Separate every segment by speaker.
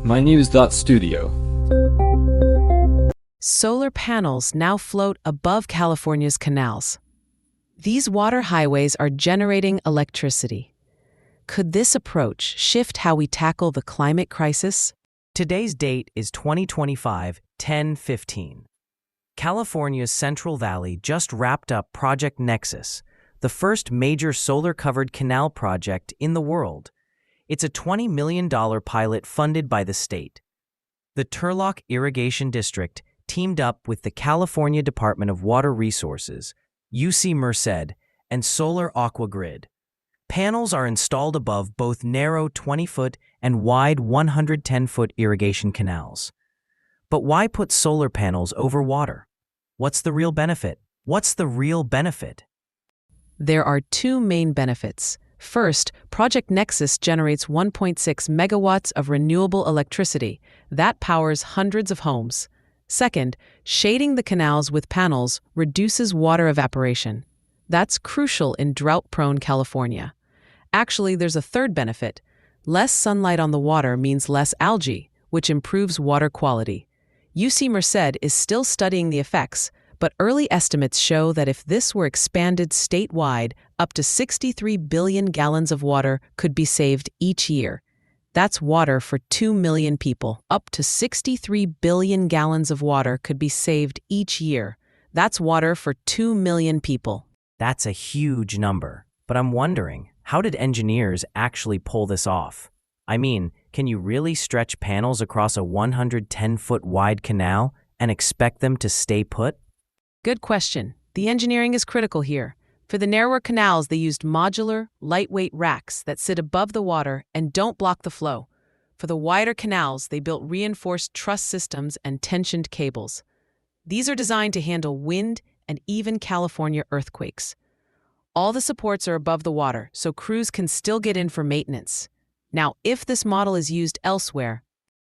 Speaker 1: mynews.studio.
Speaker 2: Solar panels now float above California's canals. These water highways are generating electricity. Could this approach shift how we tackle the climate crisis?
Speaker 3: Today's date is 2025-10-15. California's Central Valley just wrapped up Project Nexus, the first major solar-covered canal project in the world. It's a $20 million pilot funded by the state. The Turlock Irrigation District teamed up with the California Department of Water Resources, UC Merced, and Solar Aqua Grid. Panels are installed above both narrow 20-foot and wide 110-foot irrigation canals. But why put solar panels over water? What's the real benefit?
Speaker 2: There are two main benefits. First, Project Nexus generates 1.6 megawatts of renewable electricity. That powers hundreds of homes. Second, shading the canals with panels reduces water evaporation. That's crucial in drought-prone California. Actually, there's a third benefit. Less sunlight on the water means less algae, which improves water quality. UC Merced is still studying the effects, but early estimates show that if this were expanded statewide, up to 63 billion gallons of water could be saved each year. That's water for 2 million people. Up to 63 billion gallons of water could be saved each year. That's water for 2 million people.
Speaker 3: That's a huge number. But I'm wondering, how did engineers actually pull this off? I mean, can you really stretch panels across a 110-foot wide canal and expect them to stay put?
Speaker 2: Good question. The engineering is critical here. For the narrower canals, they used modular, lightweight racks that sit above the water and don't block the flow. For the wider canals, they built reinforced truss systems and tensioned cables. These are designed to handle wind and even California earthquakes. All the supports are above the water, so crews can still get in for maintenance. Now, if this model is used elsewhere...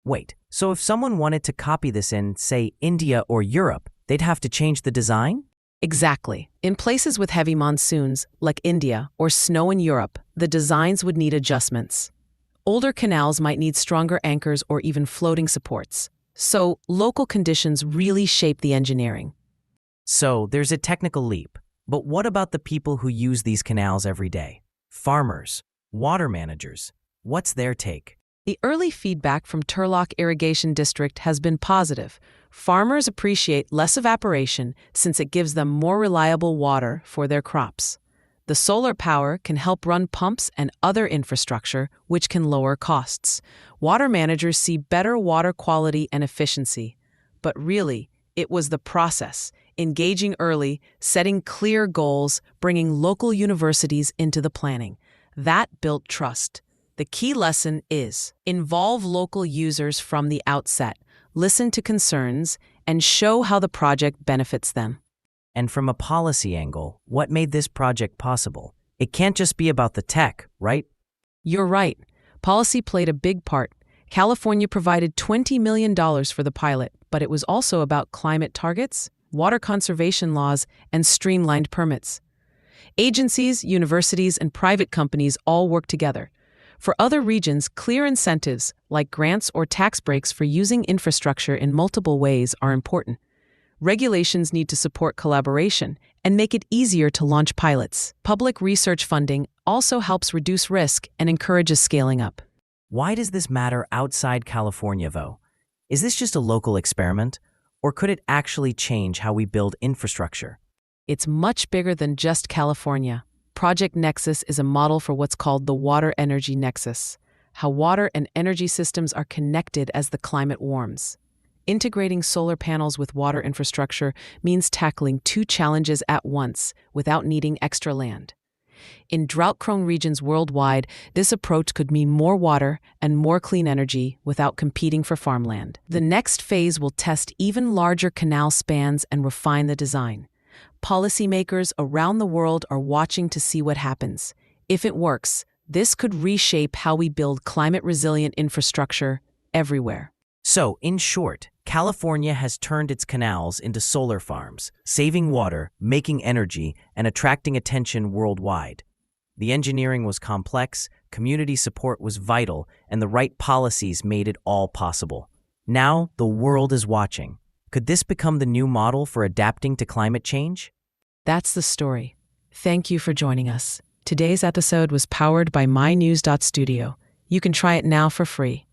Speaker 3: Wait, so if someone wanted to copy this in, say, India or Europe, they'd have to change the design?
Speaker 2: Exactly. In places with heavy monsoons, like India or snow in Europe, the designs would need adjustments. Older canals might need stronger anchors or even floating supports. So, local conditions really shape the engineering.
Speaker 3: So, there's a technical leap. But what about the people who use these canals every day? Farmers, water managers. What's their take?
Speaker 2: The early feedback from Turlock Irrigation District has been positive. Farmers appreciate less evaporation since it gives them more reliable water for their crops. The solar power can help run pumps and other infrastructure, which can lower costs. Water managers see better water quality and efficiency. But really, it was the process, engaging early, setting clear goals, bringing local universities into the planning. That built trust. The key lesson is involve local users from the outset, listen to concerns, and show how the project benefits them.
Speaker 3: And from a policy angle, what made this project possible? It can't just be about the tech, right?
Speaker 2: You're right. Policy played a big part. California provided $20 million for the pilot, but it was also about climate targets, water conservation laws, and streamlined permits. Agencies, universities, and private companies all work together. For other regions, clear incentives, like grants or tax breaks for using infrastructure in multiple ways, are important. Regulations need to support collaboration and make it easier to launch pilots. Public research funding also helps reduce risk and encourages scaling up.
Speaker 3: Why does this matter outside California, though? Is this just a local experiment, or could it actually change how we build infrastructure?
Speaker 2: It's much bigger than just California. Project Nexus is a model for what's called the water-energy nexus, how water and energy systems are connected as the climate warms. Integrating solar panels with water infrastructure means tackling two challenges at once without needing extra land. In drought-prone regions worldwide, this approach could mean more water and more clean energy without competing for farmland. The next phase will test even larger canal spans and refine the design. Policymakers around the world are watching to see what happens. If it works, this could reshape how we build climate-resilient infrastructure everywhere.
Speaker 3: So, in short, California has turned its canals into solar farms, saving water, making energy, and attracting attention worldwide. The engineering was complex, community support was vital, and the right policies made it all possible. Now, the world is watching. Could this become the new model for adapting to climate change?
Speaker 2: That's the story. Thank you for joining us. Today's episode was powered by mynews.studio. You can try it now for free.